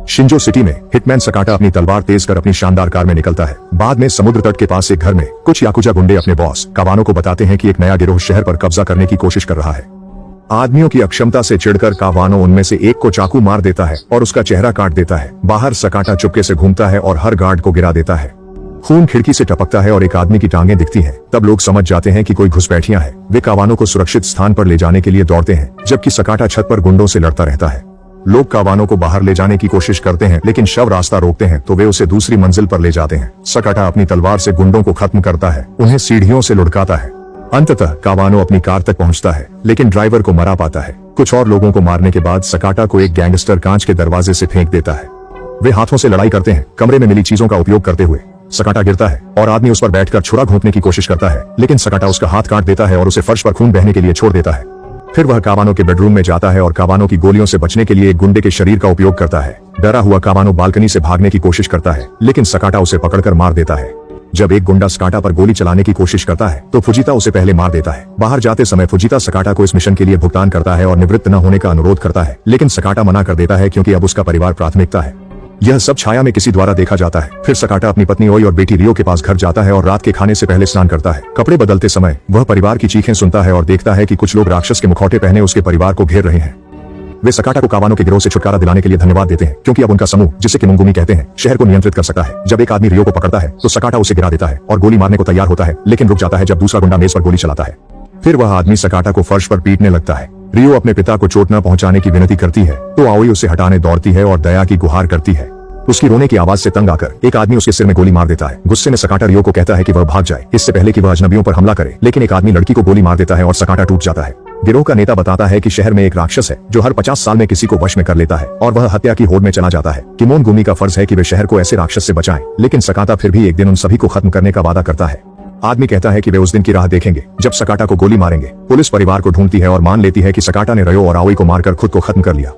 Shinzo city में hitman Sakata अपनी तलवार तेज कर अपनी शानदार कार में निकलता है। बाद में समुद्र तट के पास एक घर में कुछ याकुजा गुंडे अपने बॉस कावानो को बताते हैं कि एक नया गिरोह शहर पर कब्जा करने की कोशिश कर रहा है। आदमियों की अक्षमता से चिढ़कर कावानो उनमें से एक को चाकू मार देता है और उसका चेहरा काट देता है। बाहर सकाटा चुपके से घूमता है और हर गार्ड को गिरा देता है। खून खिड़की से टपकता है और एक आदमी की टांगें दिखती हैं। तब लोग समझ जाते हैं कि कोई घुसपैठिया है। वे कावानो को सुरक्षित स्थान पर ले जाने के लिए दौड़ते हैं, जबकि सकाटा छत पर गुंडों से लड़ता रहता है। लोग कावानो को बाहर ले जाने की कोशिश करते हैं, लेकिन शव रास्ता रोकते हैं तो वे उसे दूसरी मंजिल पर ले जाते हैं। सकाटा अपनी तलवार से गुंडों को खत्म करता है, उन्हें सीढ़ियों से लुढ़काता है। अंततः कावानो अपनी कार तक पहुंचता है, लेकिन ड्राइवर को मरा पाता है। कुछ और लोगों को मारने के बाद सकाटा को एक गैंगस्टर कांच के दरवाजे से फेंक देता है। वे हाथों से लड़ाई करते हैं, कमरे में मिली चीजों का उपयोग करते हुए। सकाटा गिरता है और आदमी उस पर बैठकर छुरा घोंपने की कोशिश करता है, लेकिन सकाटा उसका हाथ काट देता है और उसे फर्श पर खून बहने के लिए छोड़ देता है। फिर वह कावानो के बेडरूम में जाता है और कावानो की गोलियों से बचने के लिए एक गुंडे के शरीर का उपयोग करता है। डरा हुआ कावानो बालकनी से भागने की कोशिश करता है, लेकिन सकाटा उसे पकड़कर मार देता है। जब एक गुंडा सकाटा पर गोली चलाने की कोशिश करता है तो फुजिता उसे पहले मार देता है। बाहर जाते समय फुजिता सकाटा को इस मिशन के लिए भुगतान करता है और निवृत्त न होने का अनुरोध करता है, लेकिन सकाटा मना कर देता है क्योंकि अब उसका परिवार प्राथमिकता है। यह सब छाया में किसी द्वारा देखा जाता है। फिर सकाटा अपनी पत्नी ओई और बेटी रियो के पास घर जाता है और रात के खाने से पहले स्नान करता है। कपड़े बदलते समय वह परिवार की चीखें सुनता है और देखता है कि कुछ लोग राक्षस के मुखौटे पहने उसके परिवार को घेर रहे हैं। वे सकाटा को कावानो के गिरोह से छुटकारा दिलाने के लिए धन्यवाद देते हैं, क्योंकि अब उनका समूह, जिसे किमोनगुमी कहते हैं, शहर को नियंत्रित कर सकता है। जब एक आदमी रियो को पकड़ता है तो सकाटा उसे गिरा देता है और गोली मारने को तैयार होता है, लेकिन रुक जाता है जब दूसरा गुंडा मेज पर गोली चलाता है। फिर वह आदमी सकाटा को फर्श पर पीटने लगता है। रियो अपने पिता को चोट न पहुंचाने की विनती करती है तो आओई उसे हटाने दौड़ती है और दया की गुहार करती है। उसकी रोने की आवाज से तंग आकर एक आदमी उसके सिर में गोली मार देता है। गुस्से में सकाटा रियो को कहता है कि वह भाग जाए, इससे पहले कि वह अजनबियों पर हमला करे, लेकिन एक आदमी लड़की को गोली मार देता है और सकाटा टूट जाता है। गिरोह का नेता बताता है कि शहर में एक राक्षस है जो हर 50 साल में किसी को वश में कर लेता है और वह हत्या की होड़ में चला जाता है। किमोनगुमी का फर्ज है कि वे शहर को ऐसे राक्षस से बचाएं, लेकिन सकाटा फिर भी एक दिन उन सभी को खत्म करने का वादा करता है। आदमी कहता है कि वे उस दिन की राह देखेंगे जब सकाटा को गोली मारेंगे। पुलिस परिवार को ढूंढती है और मान लेती है कि सकाटा ने रियो और आओई को मारकर खुद को खत्म कर लिया।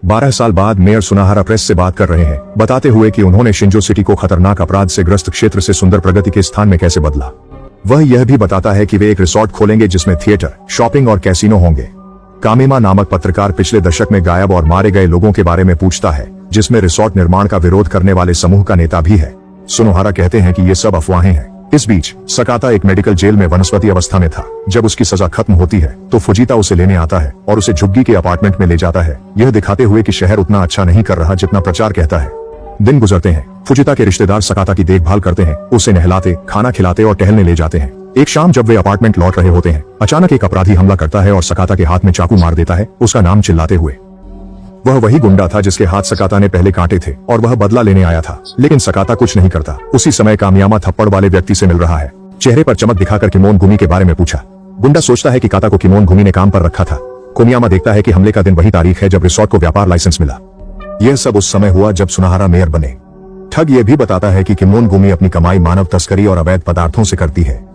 12 साल बाद मेयर सुनाहारा प्रेस से बात कर रहे हैं, बताते हुए कि उन्होंने शिंजो सिटी को खतरनाक अपराध से ग्रस्त क्षेत्र से सुंदर प्रगति के स्थान में कैसे बदला। वह यह भी बताता है कि वे एक रिसोर्ट खोलेंगे जिसमें थिएटर, शॉपिंग और कैसीनो होंगे। कामेमा नामक पत्रकार पिछले दशक में गायब और मारे गए लोगों के बारे में पूछता है, जिसमें रिसोर्ट निर्माण का विरोध करने वाले समूह का नेता भी है। सुनोहारा कहते हैं कि ये सब अफवाहें हैं। इस बीच सकाटा एक मेडिकल जेल में वनस्पति अवस्था में था। जब उसकी सजा खत्म होती है तो फुजिता उसे लेने आता है और उसे झुग्गी के अपार्टमेंट में ले जाता है, यह दिखाते हुए कि शहर उतना अच्छा नहीं कर रहा जितना प्रचार कहता है। दिन गुजरते हैं। फुजिता के रिश्तेदार सकाटा की देखभाल करते हैं, उसे नहलाते, खाना खिलाते और टहलने ले जाते हैं। एक शाम जब वे अपार्टमेंट लौट रहे होते हैं, अचानक एक अपराधी हमला करता है और सकाटा के हाथ में चाकू मार देता है, उसका नाम चिल्लाते हुए। वह वही गुंडा था जिसके हाथ सकाटा ने पहले काटे थे और वह बदला लेने आया था, लेकिन सकाटा कुछ नहीं करता। उसी समय कामियामा थप्पड़ वाले व्यक्ति से मिल रहा है। चेहरे पर चमक दिखाकर किमोनगुमी के बारे में पूछा। गुंडा सोचता है कि काता को किमोनगुमी ने काम पर रखा था। कोमियामा देखता है कि हमले का दिन वही तारीख है जब रिसोर्ट को व्यापार लाइसेंस मिला। यह सब उस समय हुआ जब सुनाहारा मेयर बने। ठग यह भी बताता है कि किमोनगुमी अपनी कमाई मानव तस्करी और अवैध पदार्थों से करती है।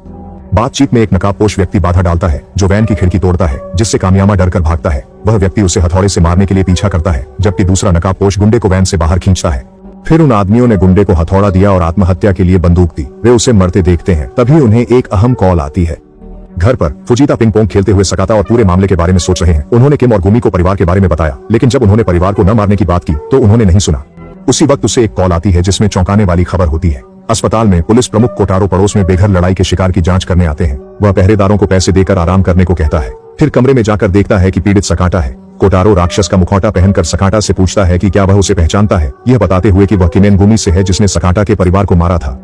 बातचीत में एक नकाबपोश व्यक्ति बाधा डालता है जो वैन की खिड़की तोड़ता है, जिससे कामियामा डरकर भागता है। वह व्यक्ति उसे हथौड़े से मारने के लिए पीछा करता है, जबकि दूसरा नकाबपोश गुंडे को वैन से बाहर खींचता है। फिर उन आदमियों ने गुंडे को हथौड़ा दिया और आत्महत्या के लिए बंदूक दी। वे उसे मरते देखते हैं, तभी उन्हें एक अहम कॉल आती है। घर पर फुजिता पिंग पोंग खेलते हुए सकाटा और पूरे मामले के बारे में सोच रहे हैं। उन्होंने किम और गुमी को परिवार के बारे में बताया, लेकिन जब उन्होंने परिवार को न मारने की बात की तो उन्होंने नहीं सुना। उसी वक्त उसे एक कॉल आती है जिसमें चौंकाने वाली खबर होती है। अस्पताल में पुलिस प्रमुख कोटारो पड़ोस में बेघर लड़ाई के शिकार की जांच करने आते हैं। वह पहरेदारों को पैसे देकर आराम करने को कहता है। फिर कमरे में जाकर देखता है कि पीड़ित सकाटा है। कोटारो राक्षस का मुखौटा पहनकर सकाटा से पूछता है कि क्या वह उसे पहचानता है, यह बताते हुए कि वह किमेनगुमी से है जिसने सकाटा के परिवार को मारा था।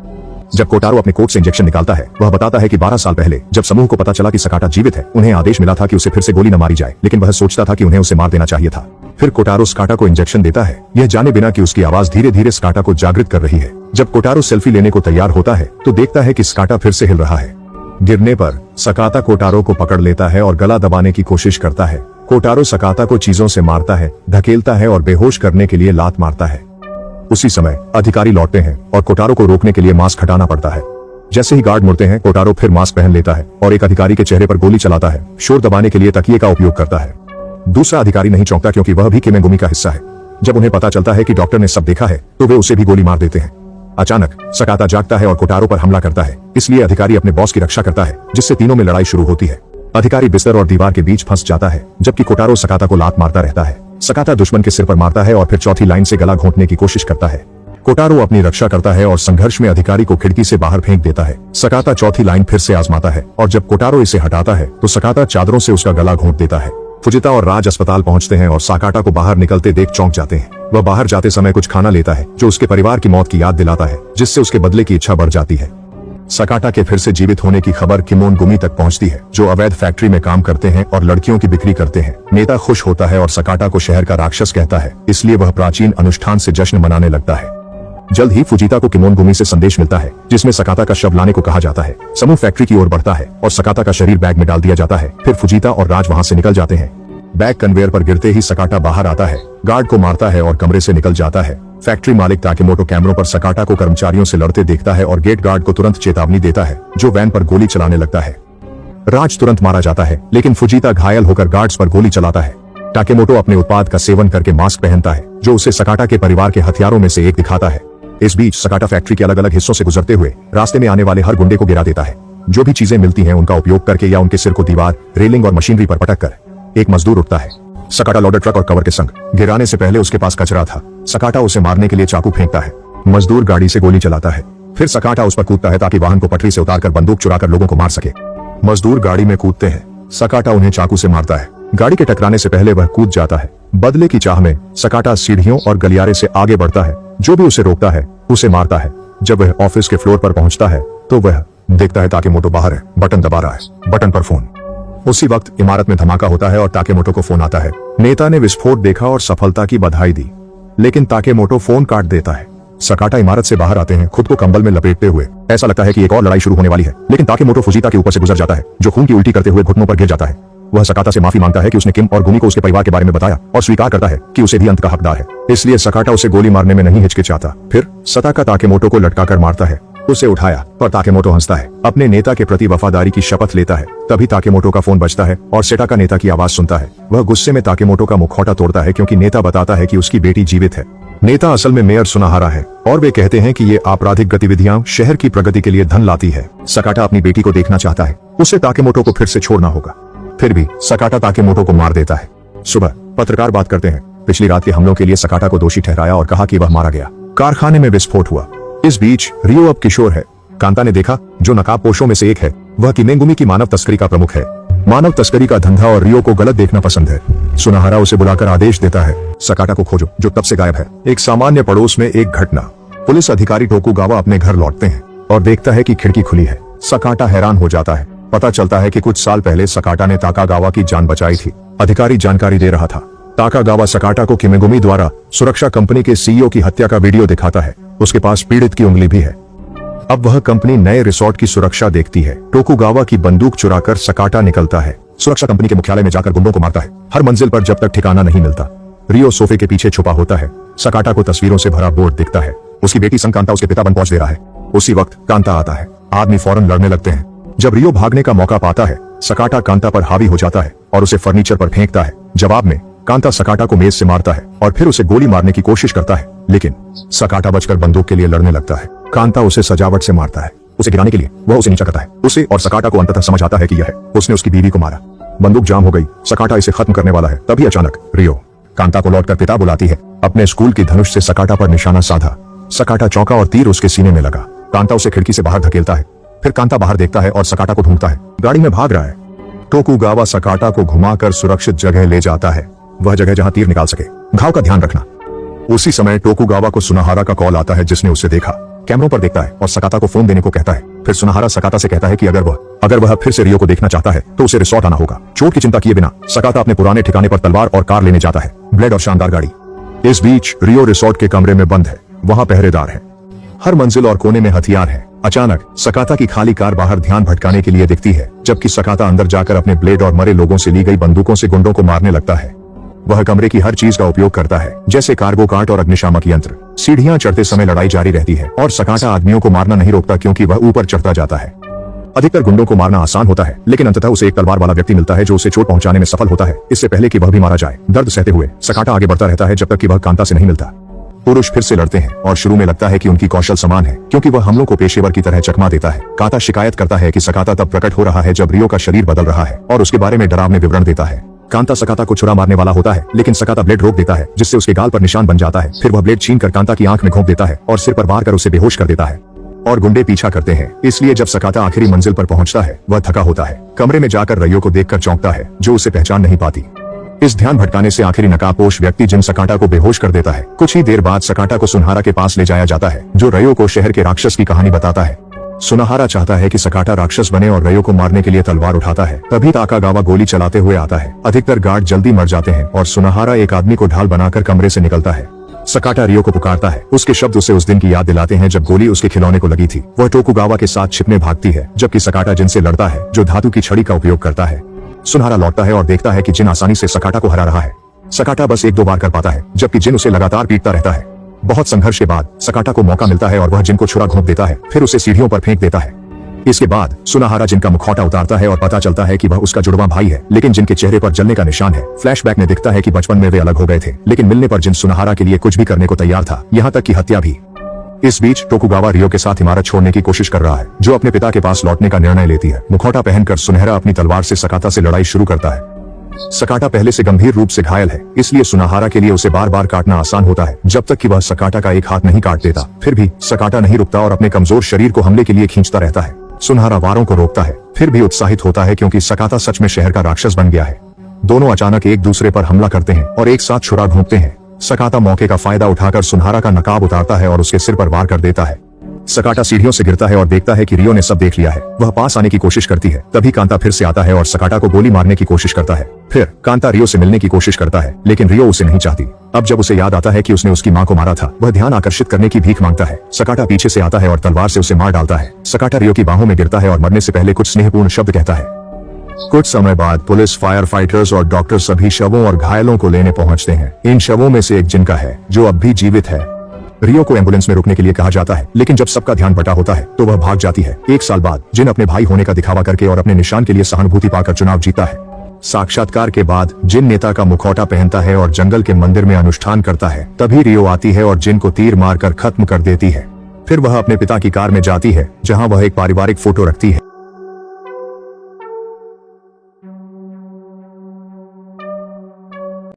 जब कोटारो अपने कोट से इंजेक्शन निकालता है, वह बताता है कि 12 साल पहले जब समूह को पता चला कि सकाटा जीवित है, उन्हें आदेश मिला था कि उसे फिर से गोली न मारी जाए, लेकिन वह सोचता था कि उन्हें उसे मार देना चाहिए था। फिर कोटारो सकाटा को इंजेक्शन देता है, यह जाने बिना कि उसकी आवाज धीरे धीरे सकाटा को जागृत कर रही है। जब कोटारो सेल्फी लेने को तैयार होता है तो देखता है कि सकाटा फिर से हिल रहा है। गिरने पर सकाटा कोटारो को पकड़ लेता है और गला दबाने की कोशिश करता है। कोटारो सकाटा को चीजों से मारता है, धकेलता है और बेहोश करने के लिए लात मारता है। उसी समय अधिकारी लौटते हैं और कोटारो को रोकने के लिए मास्क हटाना पड़ता है। जैसे ही गार्ड मुड़ते हैं, कोटारो फिर मास्क पहन लेता है और एक अधिकारी के चेहरे पर गोली चलाता है। शोर दबाने के लिए तकिए का उपयोग करता है। दूसरा अधिकारी नहीं चौंकता क्योंकि वह भी किमेनगुमी का हिस्सा है। जब उन्हें पता चलता है कि डॉक्टर ने सब देखा है तो वे उसे भी गोली मार देते हैं। अचानक सकाटा जागता है और कोटारो पर हमला करता है, इसलिए अधिकारी अपने बॉस की रक्षा करता है, जिससे तीनों में लड़ाई शुरू होती है। अधिकारी बिस्तर और दीवार के बीच फंस जाता है, जबकि कोटारो सकाटा को लात मारता रहता है। सकाटा दुश्मन के सिर पर मारता है और फिर चौथी लाइन से गला घोंटने की कोशिश करता है। कोटारो अपनी रक्षा करता है और संघर्ष में अधिकारी को खिड़की से बाहर फेंक देता है। सकाटा चौथी लाइन फिर से आजमाता है और जब कोटारो इसे हटाता है तो सकाटा चादरों से उसका गला घोंट देता है। फुजिता और राज अस्पताल पहुंचते हैं और सकाटा को बाहर निकलते देख चौंक जाते हैं। वह बाहर जाते समय कुछ खाना लेता है जो उसके परिवार की मौत की याद दिलाता है, जिससे उसके बदले की इच्छा बढ़ जाती है। सकाटा के फिर से जीवित होने की खबर किमोनगुमी तक पहुंचती है, जो अवैध फैक्ट्री में काम करते हैं और लड़कियों की बिक्री करते हैं। नेता खुश होता है और सकाटा को शहर का राक्षस कहता है, इसलिए वह प्राचीन अनुष्ठान से जश्न मनाने लगता है। जल्द ही फुजिता को किमोनगुमी से संदेश मिलता है, जिसमें सकाटा का शव लाने को कहा जाता है। समूह फैक्ट्री की ओर बढ़ता है और सकाटा का शरीर बैग में डाल दिया जाता है। फिर फुजिता और राज वहां से निकल जाते हैं। बैग कन्वेयर पर गिरते ही सकाटा बाहर आता है, गार्ड को मारता है और कमरे से निकल जाता है। फैक्ट्री मालिक ताकेमोटो कैमरों पर सकाटा को कर्मचारियों से लड़ते देखता है और गेट गार्ड को तुरंत चेतावनी देता है, जो वैन पर गोली चलाने लगता है। राज तुरंत मारा जाता है, लेकिन फुजिता घायल होकर गार्ड्स पर गोली चलाता है। ताकेमोटो अपने उत्पाद का सेवन करके मास्क पहनता है, जो उसे सकाटा के परिवार के हथियारों में से एक दिखाता है। इस बीच सकाटा फैक्ट्री के अलग अलग हिस्सों से गुजरते हुए रास्ते में आने वाले हर गुंडे को गिरा देता है। जो भी चीजें मिलती हैं उनका उपयोग करके या उनके सिर को दीवार, रेलिंग और मशीनरी पर पटक कर एक मजदूर उठता है। सकाटा लोडर ट्रक और कवर के संग गिराने से पहले उसके पास कचरा था। सकाटा उसे मारने के लिए चाकू फेंकता है। मजदूर गाड़ी से गोली चलाता है। फिर सकाटा उस पर कूदता है ताकि वाहन को पटरी से उतारकर बंदूक चुराकर लोगों को मार सके। मजदूर गाड़ी में कूदते हैं। सकाटा उन्हें चाकू से मारता है। गाड़ी के टकराने से पहले वह कूद जाता है। बदले की चाह में सकाटा सीढ़ियों और गलियारे से आगे बढ़ता है। जो भी उसे रोकता है उसे मारता है। जब वह ऑफिस के फ्लोर पर पहुंचता है तो वह देखता है ताकेमोटो बाहर है, बटन दबा रहा है। बटन पर फोन। उसी वक्त इमारत में धमाका होता है और ताकेमोटो को फोन आता है। नेता ने विस्फोट देखा और सफलता की बधाई दी, लेकिन ताकेमोटो फोन काट देता है। सकाटा इमारत से बाहर आते हैं, खुद को कंबल में लपेटते हुए। ऐसा लगता है कि एक और लड़ाई शुरू होने वाली है, लेकिन ताकेमोटो फुजिता के ऊपर से गुजर जाता है, जो खून की उल्टी करते हुए घुटनों पर गिर जाता है। वह सकाटा से माफी मांगता है कि उसने किम और गुमी को उसके परिवार के बारे में बताया और स्वीकार करता है कि उसे भी अंत का हकदार है। इसलिए सकाटा उसे गोली मारने में नहीं हिचकिचाता। फिर सताका ताकेमोटो को लटकाकर मारता है। उसे उठाया पर ताकेमोटो हंसता है, अपने नेता के प्रति वफादारी की शपथ लेता है। तभी ताकेमोटो का फोन बजता है और सेटाका नेता की आवाज सुनता है। वह गुस्से में ताकेमोटो का मुखौटा तोड़ता है, क्योंकि नेता बताता है कि उसकी बेटी जीवित है। नेता असल में मेयर सुनाहारा है और वे कहते हैं कि ये आपराधिक गतिविधियां शहर की प्रगति के लिए धन लाती है। सकाटा अपनी बेटी को देखना चाहता है, उसे ताकेमोटो को फिर से छोड़ना होगा। फिर भी सकाटा ताकेमोटो को मार देता है। सुबह पत्रकार बात करते हैं। पिछली रात के हमलों के लिए सकाटा को दोषी ठहराया और कहा कि वह मारा गया। कारखाने में विस्फोट हुआ। इस बीच रियो अब किशोर है। कांता ने देखा, जो नकाबपोशों में से एक है, वह किमेंगुमी की मानव तस्करी का प्रमुख है। मानव तस्करी का धंधा और रियो को गलत देखना पसंद है। सुनाहारा उसे बुलाकर आदेश देता है, सकाटा को खोजो, जो तब से गायब है। एक सामान्य पड़ोस में एक घटना। पुलिस अधिकारी टोकुगावा अपने घर लौटते हैं और देखता है कि खिड़की खुली है। सकाटा हैरान हो जाता है। पता चलता है कि कुछ साल पहले सकाटा ने ताकागावा की जान बचाई थी। अधिकारी जानकारी दे रहा था। ताकागावा सकाटा को किमेगुमी द्वारा सुरक्षा कंपनी के सीईओ की हत्या का वीडियो दिखाता है। उसके पास पीड़ित की उंगली भी है। अब वह कंपनी नए रिसोर्ट की सुरक्षा देखती है। टोकुगावा की बंदूक चुराकर सकाटा निकलता है। सुरक्षा कंपनी के मुख्यालय में जाकर गुंडों को मारता है, हर मंजिल पर जब तक ठिकाना नहीं मिलता। रियो सोफे के पीछे छुपा होता है। सकाटा को तस्वीरों से भरा बोर्ड दिखता है। उसकी बेटी संग कांता उसके पिता बन पहुंच दे रहा है। उसी वक्त कांता आता है। आदमी फौरन लड़ने लगते हैं। जब रियो भागने का मौका पाता है, सकाटा कांता पर हावी हो जाता है और उसे फर्नीचर पर फेंकता है। जवाब में कांता सकाटा को मेज से मारता है और फिर उसे गोली मारने की कोशिश करता है, लेकिन सकाटा बचकर बंदूक के लिए लड़ने लगता है। कांता उसे सजावट से मारता है। उसे गिराने के लिए वह उसे नीचा करता है। उसे और सकाटा को अंततः समझ आता है कि यह उसने उसकी बीवी को मारा। बंदूक जाम हो गई। सकाटा इसे खत्म करने वाला है। तभी अचानक रियो कांता को लौटकर पिता बुलाती है। अपने स्कूल की धनुष से सकाटा पर निशाना साधा। सकाटा चौंका और तीर उसके सीने में लगा। कांता उसे खिड़की से बाहर धकेलता है। फिर कांता बाहर देखता है और सकाटा को ढूंढता है। गाड़ी में भाग रहा है। टोकुगावा सकाटा को घुमाकर सुरक्षित जगह ले जाता है, वह जगह जहां तीर निकाल सके। घाव का ध्यान रखना। उसी समय टोकुगावा को सुनाहारा का कॉल आता है, जिसने उसे देखा। कैमरों पर देखता है और सकाटा को फोन देने को कहता है। फिर सुनाहारा सकाटा से कहता है कि अगर वह फिर से रियो को देखना चाहता है तो उसे रिसोर्ट आना होगा। चोट की चिंता किए बिना सकाटा अपने पुराने ठिकाने पर तलवार और कार लेने जाता है, ब्लेड और शानदार गाड़ी। इस बीच रियो रिसोर्ट के कमरे में बंद है। वहां पहरेदार है। हर मंजिल और कोने में हथियार है। अचानक सकाटा की खाली कार बाहर ध्यान भटकाने के लिए दिखती है, जबकि सकाटा अंदर जाकर अपने ब्लेड और मरे लोगों से ली गई बंदूकों से गुंडों को मारने लगता है। वह कमरे की हर चीज का उपयोग करता है, जैसे कार्गो कार्ट और अग्निशामक यंत्र। सीढ़ियां चढ़ते समय लड़ाई जारी रहती है और सकाटा आदमियों को मारना नहीं रोकता, क्योंकि वह ऊपर चढ़ता जाता है। अधिकतर गुंडों को मारना आसान होता है, लेकिन अंततः उसे एक तलवार वाला व्यक्ति मिलता है जो उसे चोट पहुंचाने में सफल होता है, इससे पहले कि वह भी मारा जाए। दर्द सहते हुए सकाटा आगे बढ़ता रहता है जब तक कि वह कांता से नहीं मिलता। पुरुष फिर से लड़ते हैं और शुरू में लगता है कि उनकी कौशल समान है, क्योंकि वह हमलों को पेशेवर की तरह चकमा देता है। कांता शिकायत करता है कि सकाटा तब प्रकट हो रहा है जब रियो का शरीर बदल रहा है और उसके बारे में डरावने विवरण देता है। कांता सकाता को छुरा मारने वाला होता है, लेकिन सकाता ब्लेड रोक देता है, जिससे उसके गाल पर निशान बन जाता है। फिर वह ब्लेड छीनकर कांता की आंख में घोंप देता है और सिर पर वार कर उसे बेहोश कर देता है और गुंडे पीछा करते हैं। इसलिए जब सकाता आखिरी मंजिल पर पहुंचता है, वह थका होता है। कमरे में जाकर रइयो को देखकर चौंकता है, जो उसे पहचान नहीं पाती। इस ध्यान भटकाने से आखिरी नकाबपोश व्यक्ति जिन सकाटा को बेहोश कर देता है। कुछ ही देर बाद सकाटा को सुनहारा के पास ले जाया जाता है, जो रइयो को शहर के राक्षस की कहानी बताता है। सुनहारा चाहता है कि सकाटा राक्षस बने और रइयो को मारने के लिए तलवार उठाता है। तभी ताकागावा गोली चलाते हुए आता है। अधिकतर गार्ड जल्दी मर जाते हैं और सुनहारा एक आदमी को ढाल बनाकर कमरे से निकलता है। सकाटा रियो को पुकारता है। उसके शब्द उसे उस दिन की याद दिलाते हैं जब गोली उसके खिलौने को लगी थी। वह टोकुगावा के साथ छिपने भागती है, जबकि सकाटा जिन से लड़ता है, जो धातु की छड़ी का उपयोग करता है। सुनहारा लौटता है और देखता है कि जिन आसानी से सकाटा को हरा रहा है। सकाटा बस 1-2 बार कर पाता है, जबकि जिन उसे लगातार पीटता रहता है। बहुत संघर्ष के बाद सकाटा को मौका मिलता है और वह जिन को छुरा घोंप देता है, फिर उसे सीढ़ियों पर फेंक देता है। इसके बाद सुनहारा जिन का मुखौटा उतारता है और पता चलता है कि वह उसका जुड़वा भाई है, लेकिन जिनके चेहरे पर जलने का निशान है। फ्लैशबैक में दिखता है कि बचपन में वे अलग हो गए थे, लेकिन मिलने पर जिन सुनहारा के लिए कुछ भी करने को तैयार था, यहाँ तक कि हत्या भी। इस बीच टोकुगावा रियो के साथ इमारत छोड़ने की कोशिश कर रहा है, जो अपने पिता के पास लौटने का निर्णय लेती है। मुखौटा पहनकर सुनहरा अपनी तलवार से सकाता से लड़ाई शुरू करता है। सकाटा पहले से गंभीर रूप से घायल है, इसलिए सुनहारा के लिए उसे बार बार काटना आसान होता है, जब तक कि वह सकाटा का एक हाथ नहीं काट देता। फिर भी सकाटा नहीं रुकता और अपने कमजोर शरीर को हमले के लिए खींचता रहता है। सुनहारा वारों को रोकता है, फिर भी उत्साहित होता है क्योंकि सकाता सच में शहर का राक्षस बन गया है। दोनों अचानक एक दूसरे पर हमला करते हैं और एक साथ छुरा घोंपते हैं। सकाता मौके का फायदा उठाकर सुनहारा का नकाब उतारता है और उसके सिर पर वार कर देता है। सकाटा सीढ़ियों से गिरता है और देखता है कि रियो ने सब देख लिया है। वह पास आने की कोशिश करती है, तभी कांता फिर से आता है और सकाटा को गोली मारने की कोशिश करता है। फिर कांता रियो से मिलने की कोशिश करता है, लेकिन रियो उसे नहीं चाहती। अब जब उसे याद आता है कि उसने उसकी मां को मारा था, वह ध्यान आकर्षित करने की भीख मांगता है। सकाटा पीछे से आता है और तलवार से उसे मार डालता है। सकाटा रियो की बाहों में गिरता है और मरने से पहले कुछ स्नेहपूर्ण शब्द कहता है। कुछ समय बाद पुलिस, फायर फाइटर्स और डॉक्टर सभी शवों और घायलों को लेने पहुंचते हैं। इन शवों में से एक जिनका है, जो अब भी जीवित है। रियो को एम्बुलेंस में रुकने के लिए कहा जाता है, लेकिन जब सबका ध्यान बटा होता है तो वह भाग जाती है। 1 साल बाद जिन अपने भाई होने का दिखावा करके और अपने निशान के लिए सहानुभूति पाकर चुनाव जीता है। साक्षात्कार के बाद जिन नेता का मुखौटा पहनता है और जंगल के मंदिर में अनुष्ठान करता है, तभी रियो आती है और जिन को तीर मारकर खत्म कर देती है। फिर वह अपने पिता की कार में जाती है, जहां वह एक पारिवारिक फोटो रखती है।